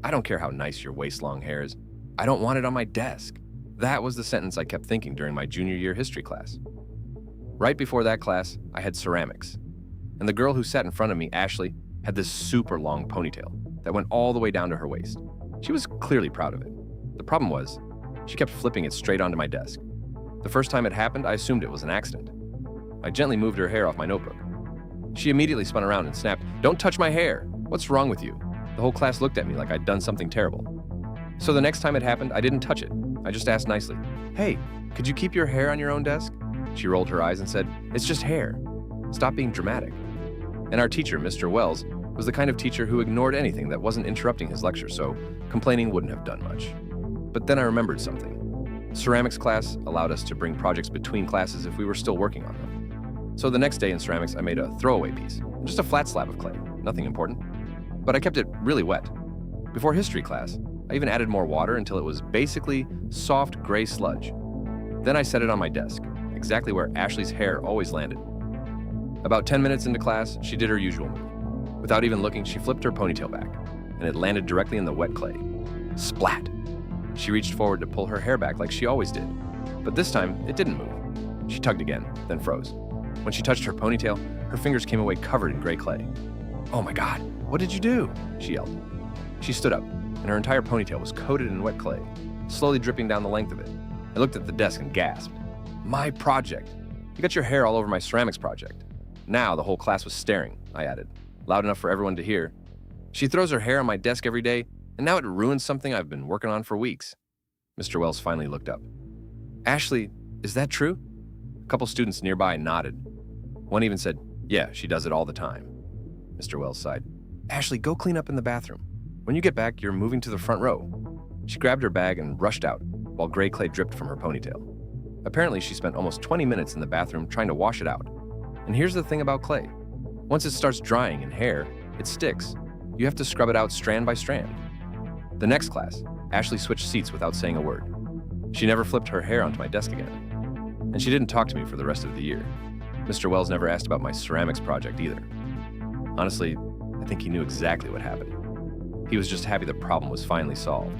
I don't care how nice your waist-long hair is. I don't want it on my desk. That was the sentence I kept thinking during my junior year history class. Right before that class, I had ceramics. And the girl who sat in front of me, Ashley, had this super long ponytail that went all the way down to her waist. She was clearly proud of it. The problem was, she kept flipping it straight onto my desk. The first time it happened, I assumed it was an accident. I gently moved her hair off my notebook. She immediately spun around and snapped, "Don't touch my hair! What's wrong with you?" The whole class looked at me like I'd done something terrible. So the next time it happened, I didn't touch it. I just asked nicely, "Hey, could you keep your hair on your own desk?" She rolled her eyes and said, "It's just hair. Stop being dramatic." And our teacher, Mr. Wells, was the kind of teacher who ignored anything that wasn't interrupting his lecture, so complaining wouldn't have done much. But then I remembered something. Ceramics class allowed us to bring projects between classes if we were still working on them. So the next day in ceramics, I made a throwaway piece, just a flat slab of clay, nothing important. But I kept it really wet. Before history class, I even added more water until it was basically soft gray sludge. Then I set it on my desk, exactly where Ashley's hair always landed. About 10 minutes into class, she did her usual move. Without even looking, she flipped her ponytail back, and it landed directly in the wet clay. Splat! She reached forward to pull her hair back like she always did, but this time it didn't move. She tugged again, then froze. When she touched her ponytail, her fingers came away covered in gray clay. "Oh my God, what did you do?" she yelled. She stood up, and her entire ponytail was coated in wet clay, slowly dripping down the length of it. I looked at the desk and gasped. "My project! You got your hair all over my ceramics project." Now the whole class was staring, I added, loud enough for everyone to hear. "She throws her hair on my desk every day, and now it ruins something I've been working on for weeks." Mr. Wells finally looked up. "Ashley, is that true?" A couple students nearby nodded. One even said, "Yeah, she does it all the time." Mr. Wells sighed. "Ashley, go clean up in the bathroom. When you get back, you're moving to the front row." She grabbed her bag and rushed out, while gray clay dripped from her ponytail. Apparently, she spent almost 20 minutes in the bathroom trying to wash it out. And here's the thing about clay. Once it starts drying in hair, it sticks. You have to scrub it out strand by strand. The next class, Ashley switched seats without saying a word. She never flipped her hair onto my desk again. And she didn't talk to me for the rest of the year. Mr. Wells never asked about my ceramics project either. Honestly, I think he knew exactly what happened. He was just happy the problem was finally solved.